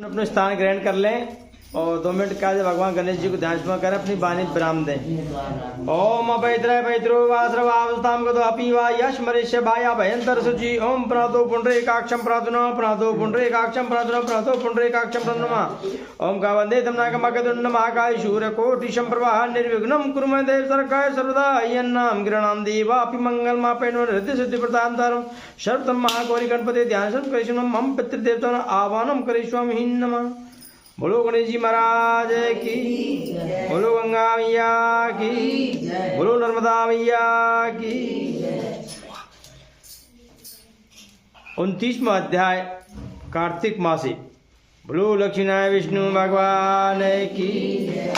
अपना स्थान ग्रहण कर लें और 2 मिनट का भगवान गणेश जी को ध्यान स्मरण कर अपनी वाणी विराम दें। ओम अपैत्र पैत्रो वास्रवावस्ताम गतो अपि वा यश मरिष्य भाया भयंतर सुचि ओम प्रातो पुंडरीकाक्षं प्रातुना प्रातो पुंडरीकाक्षं प्रातुना प्रातो पुंडरीकाक्षं प्रातुना ओम का वंदे तमनाकं मकदुंड महाकाय शूरकोटि संप्रभा निर्विघ्नं कुरु मे देव सर्वकाय सर्वदा यन्नाम गृणाम देवापि मंगलमापेनो हृदय सिद्धि प्रदानतारं सर्वतम महागौरी गणपति ध्यान सर्व करिष्यं मम पितृदेवतानां आवाहनं करिष्यामि नमः। बोलो गणेश जी महाराज की, बोलो गंगा मैया की, बोलो नर्मदा मैया की। 29वां अध्याय कार्तिक मासी। बोलो लक्ष्मीनारायण विष्णु भगवान की।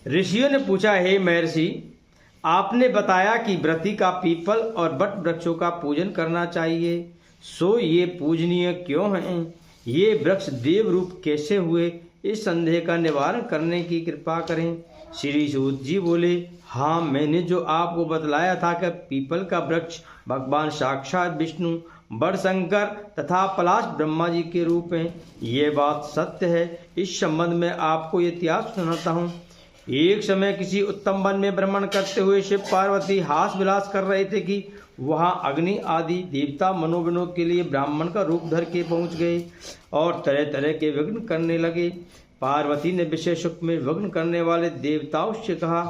ऋषियों ने पूछा, हे महर्षि, आपने बताया कि व्रती का पीपल और बट वृक्षों का पूजन करना चाहिए, सो ये पूजनीय क्यों हैं? ये वृक्ष देव रूप कैसे हुए? इस संदेह का निवारण करने की कृपा करें। श्री सूत जी बोले, हाँ, मैंने जो आपको बतलाया था कि पीपल का वृक्ष भगवान साक्षात विष्णु, बड़ शंकर तथा पलाश ब्रह्मा जी के रूप हैं, ये बात सत्य है। इस संबंध में आपको ये इतिहास सुनाता हूँ। एक समय किसी उत्तम वन में भ्रमण करते हुए शिव पार्वती हास विलास कर रहे थे कि वहां अग्नि आदि देवता मनोविनोद के लिए ब्राह्मण का रूप धर के पहुंच गए और तरह तरह के विघ्न करने लगे। पार्वती ने विषय सुख में विघ्न करने वाले देवताओं से कहा,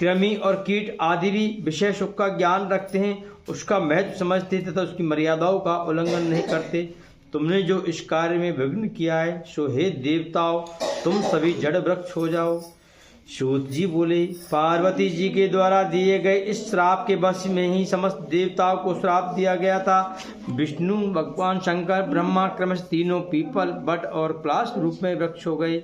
कृमि और कीट आदि भी विषय सुख का ज्ञान रखते हैं, उसका महत्व समझते तथा उसकी मर्यादाओं का उल्लंघन नहीं करते। तुमने जो इस कार्य में विघ्न किया है, सो हे देवताओं, तुम सभी जड़ वृक्ष हो जाओ। सूत जी बोले, पार्वती जी के द्वारा दिए गए इस श्राप के वश में ही समस्त देवताओं को श्राप दिया गया था। विष्णु, भगवान शंकर, ब्रह्मा क्रमश तीनों पीपल, बट और पलाश रूप में वृक्ष हो गए।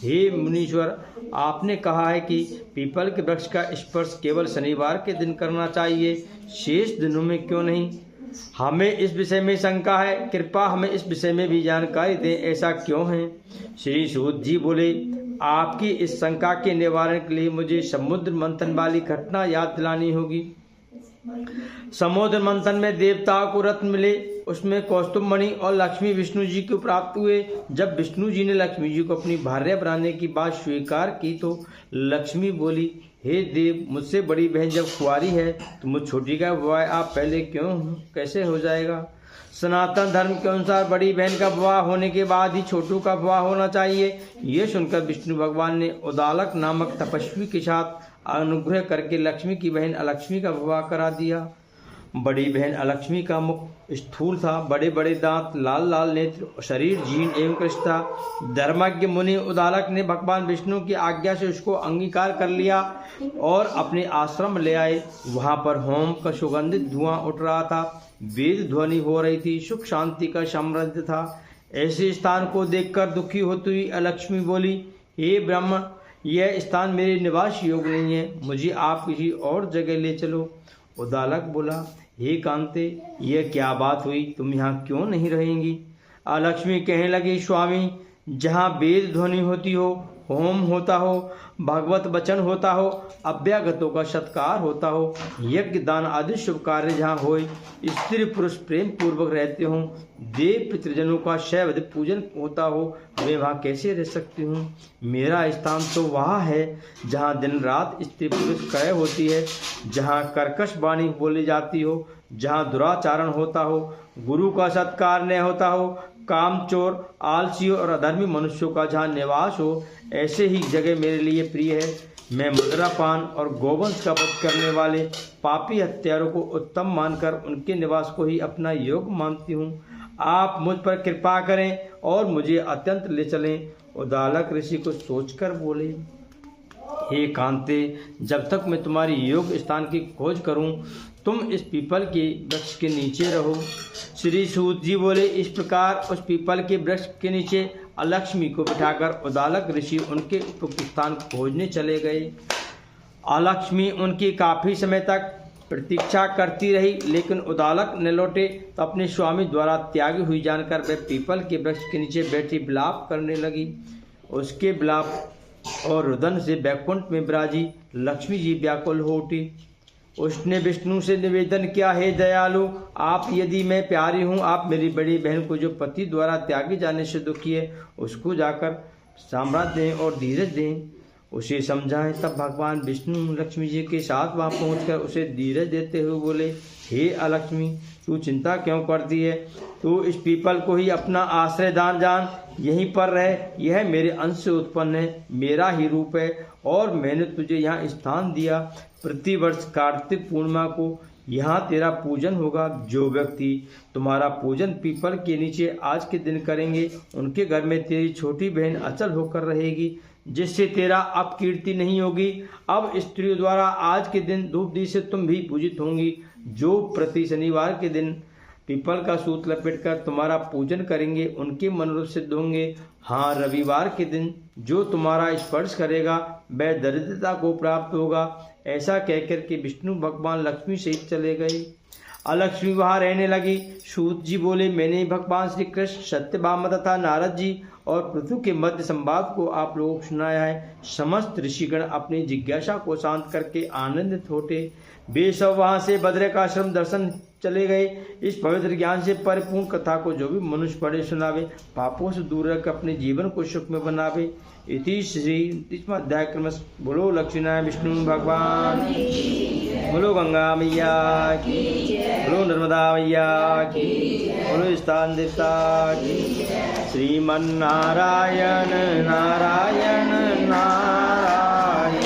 हे मुनीश्वर, आपने कहा है कि पीपल के वृक्ष का स्पर्श केवल शनिवार के दिन करना चाहिए, शेष दिनों में क्यों नहीं? हमें इस विषय में शंका है, कृपया हमें इस विषय में भी जानकारी दें, ऐसा क्यों है? श्री सूत जी बोले, आपकी इस शंका के निवारण के लिए मुझे समुद्र मंथन वाली घटना याद दिलानी होगी। समुद्र मंथन में देवताओं को रत्न मिले, उसमें कौस्तुभ मणि और लक्ष्मी विष्णु जी को प्राप्त हुए। जब विष्णु जी ने लक्ष्मी जी को अपनी भार्या बनाने की बात स्वीकार की तो लक्ष्मी बोली, हे देव, मुझसे बड़ी बहन जब कुंवारी है तो मुझ छोटी का विवाह आप पहले कैसे हो जाएगा? सनातन धर्म के अनुसार बड़ी बहन का विवाह होने के बाद ही छोटू का विवाह होना चाहिए। ये सुनकर विष्णु भगवान ने उदालक नामक तपस्वी के साथ अनुग्रह करके लक्ष्मी की बहन अलक्ष्मी का विवाह करा दिया। बड़ी बहन अलक्ष्मी का मुख स्थूल था, बड़े बड़े दांत, लाल लाल नेत्र, शरीर जीर्ण एवं कृष्ण था। धर्मज्ञ मुनि उदालक ने भगवान विष्णु की आज्ञा से उसको अंगीकार कर लिया और अपने आश्रम ले आए। वहां पर होम का सुगंधित धुआं उठ रहा था, वेद ध्वनि हो रही थी, सुख शांति का साम्राज्य था। ऐसे स्थान को देखकर दुखी होती हुई अलक्ष्मी बोली, हे ब्राह्मण, यह स्थान मेरे निवास योग्य नहीं है, मुझे आप किसी और जगह ले चलो। उदालक बोला, हे कांते, यह क्या बात हुई, तुम यहाँ क्यों नहीं रहेंगी? अलक्ष्मी कहने लगी, स्वामी, जहाँ वेद ध्वनि होती हो, होम होता हो, भगवत वचन होता हो, अभ्यागतों का सत्कार होता हो, यज्ञ दान आदि शुभ कार्य जहाँ होए, स्त्री पुरुष प्रेम पूर्वक रहते हों, देव पितृजनों का शैवध पूजन होता हो, मैं वहाँ कैसे रह सकती हूँ? मेरा स्थान तो वहाँ है जहाँ दिन रात स्त्री पुरुष क्रय होती है, जहाँ कर्कश वाणी बोली जाती हो, जहाँ दुराचारण होता हो, गुरु का सत्कार न होता हो, कामचोर, आलसी और अधर्मी मनुष्यों का जहाँ निवास हो, ऐसे ही जगह मेरे लिए प्रिय है। मैं मदिरापान और गोवंश का वध करने वाले पापी हत्यारों को उत्तम मानकर उनके निवास को ही अपना योग मानती हूँ। आप मुझ पर कृपा करें और मुझे अत्यंत ले चलें। उदालक ऋषि को सोचकर बोले, हे कांते, जब तक मैं तुम्हारी योग स्थान की खोज करूं, तुम इस पीपल के वृक्ष के नीचे रहो। श्री सूत जी बोले, इस प्रकार उस पीपल के वृक्ष के नीचे अलक्ष्मी को बिठाकर उदालक ऋषि उनके उपयुक्त स्थान खोजने चले गए। अलक्ष्मी उनकी काफी समय तक प्रतीक्षा करती रही, लेकिन उदालक न लौटे तो अपने स्वामी द्वारा त्यागी हुई जानकर वह पीपल के वृक्ष के नीचे बैठी विलाप करने लगी। उसके विलाप और रुदन से बैकुंठ में विराजी लक्ष्मी जी व्याकुल हो उठी। उसने विष्णु से निवेदन किया, हे दयालु, आप यदि मैं प्यारी हूँ, आप मेरी बड़ी बहन को जो पति द्वारा त्यागी जाने से दुखी है उसको जाकर साम्राज्य दें और धीरज दें, उसे समझाएं। तब भगवान विष्णु लक्ष्मी जी के साथ वहाँ पहुँचकर उसे धीरज देते हुए बोले, हे अलक्ष्मी, तू चिंता क्यों करती है? तू इस पीपल को ही अपना आश्रय दान जान, यहीं पर रह। यह मेरे अंश से उत्पन्न है, मेरा ही रूप है और मैंने तुझे यहाँ स्थान दिया। प्रतिवर्ष कार्तिक पूर्णिमा को यहाँ तेरा पूजन होगा। जो व्यक्ति तुम्हारा पूजन पीपल के नीचे आज के दिन करेंगे, उनके घर में तेरी छोटी बहन अचल होकर रहेगी, जिससे तेरा अपकीर्ति नहीं होगी। अब स्त्रियों द्वारा आज के दिन धूप दीप से तुम भी पूजित होंगी। जो प्रति शनिवार के दिन पीपल का सूत लपेटकर तुम्हारा पूजन करेंगे, उनके मनोरथ सिद्ध होंगे। हाँ, रविवार के दिन जो तुम्हारा स्पर्श करेगा वह दरिद्रता को प्राप्त होगा। ऐसा कहकर के विष्णु भगवान लक्ष्मी सहित चले गए। अलक्ष्मी वहाँ रहने लगी। सूत जी बोले, मैंने भगवान श्री कृष्ण, सत्यभामा तथा नारद जी और पृथु के मध्य संवाद को आप लोगों को सुनाया है। समस्त ऋषिगण अपनी जिज्ञासा को शांत करके आनंदित होते। वे सब वहाँ से बद्रिकाश्रम दर्शन चले गए। इस पवित्र ज्ञान से परिपूर्ण कथा को जो भी मनुष्य पढ़े सुनावे, पापों से दूर रख अपने जीवन को सुख में बनावे। इति श्री 30वां अध्याय क्रम। बोलो लक्ष्मीनारायण विष्णु भगवान, बोलो गंगा मैया की, बोलो नर्मदा मैया की, बोलो स्थान देवता की। श्रीमन्नारायण नारायण नारायण।